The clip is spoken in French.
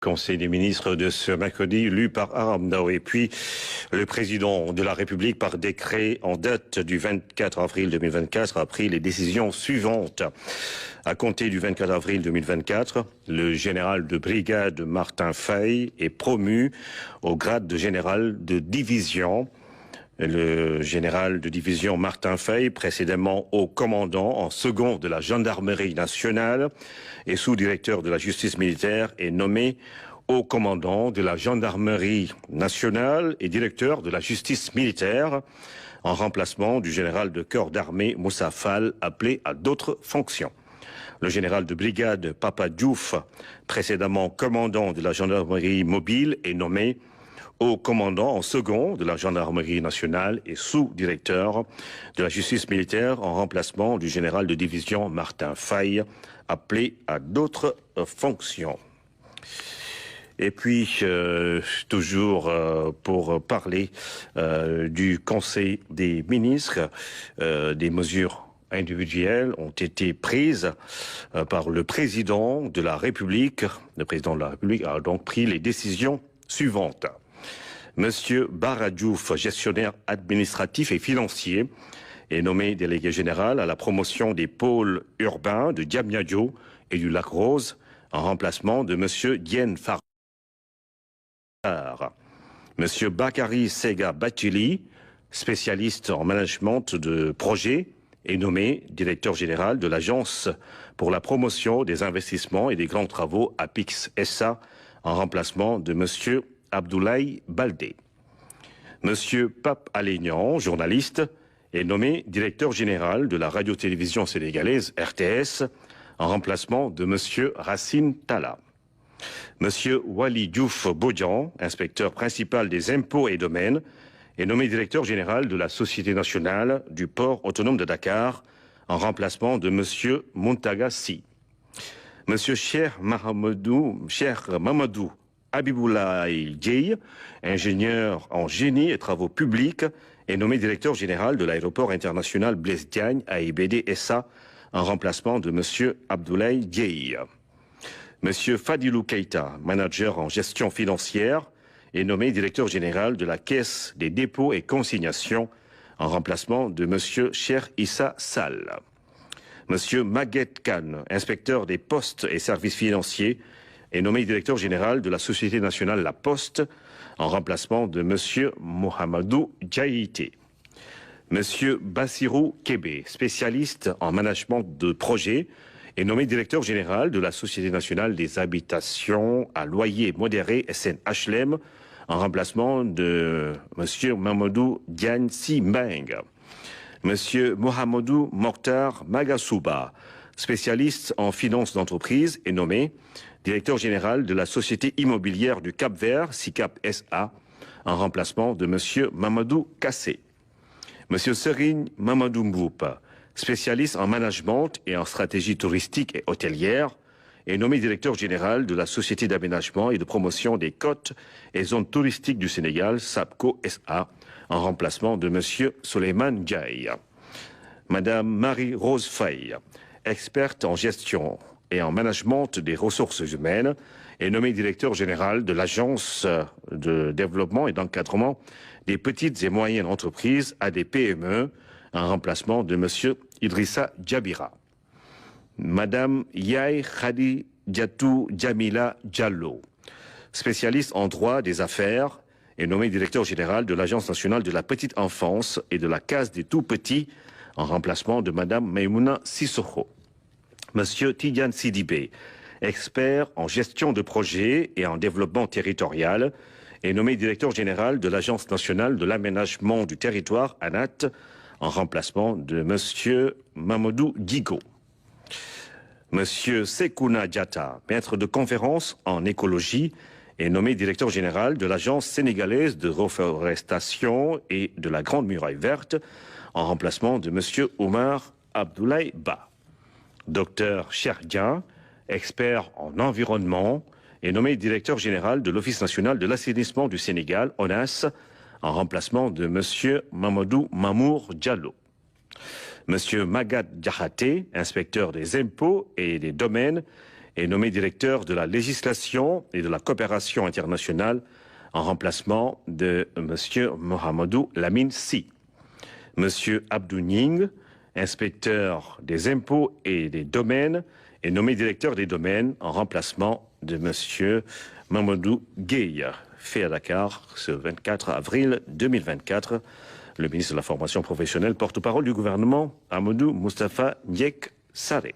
Conseil des ministres de ce mercredi, lu par Aram Ndao. Et puis, le président de la République, par décret en date du 24 avril 2024, a pris les décisions suivantes. À compter du 24 avril 2024, le général de brigade Martin Faye est promu au grade de général de division. Le général de division Martin Faye, précédemment haut commandant en second de la gendarmerie nationale et sous-directeur de la justice militaire, est nommé haut commandant de la gendarmerie nationale et directeur de la justice militaire, en remplacement du général de corps d'armée Moussa Fall, appelé à d'autres fonctions. Le général de brigade Papa Diouf, précédemment commandant de la gendarmerie mobile, est nommé haut commandant en second de la gendarmerie nationale et sous-directeur de la justice militaire en remplacement du général de division Martin Faye, appelé à d'autres fonctions. Et puis, toujours pour parler du Conseil des ministres, des mesures individuelles ont été prises par le président de la République. Le président de la République a donc pris les décisions suivantes. Monsieur Bara Diouf, gestionnaire administratif et financier, est nommé délégué général à la promotion des pôles urbains de Diamniadio et du Lac Rose, en remplacement de monsieur Diène Farrar. Monsieur Bakary Sega Batili, spécialiste en management de projet, est nommé directeur général de l'Agence pour la promotion des investissements et des grands travaux APIX SA, en remplacement de monsieur Abdoulaye Baldé. Monsieur Pape Alénian, journaliste, est nommé directeur général de la radio-télévision sénégalaise RTS en remplacement de monsieur Racine Talla. Monsieur Wali Diouf Bodian, inspecteur principal des impôts et domaines, est nommé directeur général de la Société nationale du port autonome de Dakar en remplacement de monsieur Muntaga Sy. Monsieur Cheikh Mamadou Habiboulaye Dieye, ingénieur en génie et travaux publics, est nommé directeur général de l'aéroport international Blaise Diagne AIBD SA en remplacement de monsieur Abdoulaye Dieye. Monsieur Fadilou Keita, manager en gestion financière, est nommé directeur général de la Caisse des dépôts et consignations en remplacement de monsieur Cheikh Issa Sall. Monsieur Maguette Khan, inspecteur des postes et services financiers, est nommé directeur général de la Société nationale La Poste en remplacement de monsieur Mohamedou Djaïté. Monsieur Bassirou Kébé, spécialiste en management de projet, est nommé directeur général de la Société nationale des habitations à loyer modéré SNHLM en remplacement de monsieur Mamadou Diagne Sy Mbeng. Monsieur Mohamedou Mokhtar Magasouba, spécialiste en finances d'entreprise, est nommé directeur général de la Société immobilière du Cap-Vert, SICAP SA, en remplacement de monsieur Mamadou Kassé. Monsieur Serigne Mamadou Mboup, spécialiste en management et en stratégie touristique et hôtelière, est nommé directeur général de la Société d'aménagement et de promotion des côtes et zones touristiques du Sénégal, SAPCO SA, en remplacement de monsieur Souleymane Ndiaye. Madame Marie-Rose Faye, experte en gestion et en management des ressources humaines, est nommée directeur général de l'Agence de développement et d'encadrement des petites et moyennes entreprises ADPME, en remplacement de monsieur Idrissa Djabira. Madame Yaye Khadi Diatou Djamila Diallo, spécialiste en droit des affaires, est nommée directeur général de l'Agence nationale de la petite enfance et de la case des tout-petits, en remplacement de madame Maïmouna Sissoko. Monsieur Tidiane Sidibé, expert en gestion de projets et en développement territorial, est nommé directeur général de l'Agence nationale de l'aménagement du territoire, ANAT, en remplacement de monsieur Mamadou Guigo. Monsieur Sekouna Diatta, maître de conférence en écologie, est nommé directeur général de l'Agence sénégalaise de reforestation et de la Grande Muraille Verte, en remplacement de monsieur Omar Abdoulaye Ba. Docteur Cherdian, expert en environnement, est nommé directeur général de l'Office national de l'assainissement du Sénégal, ONAS, en remplacement de monsieur Mamadou Mamour Diallo. Monsieur Magat Diakhaté, inspecteur des impôts et des domaines, est nommé directeur de la législation et de la coopération internationale en remplacement de M. Mohamedou Lamine Sy. M. Abdou Ning, inspecteur des impôts et des domaines, est nommé directeur des domaines en remplacement de M. Mamadou Gueye, fait à Dakar ce 24 avril 2024. Le ministre de la formation professionnelle, porte-parole du gouvernement, Amadou Moustapha Ndiek Saré.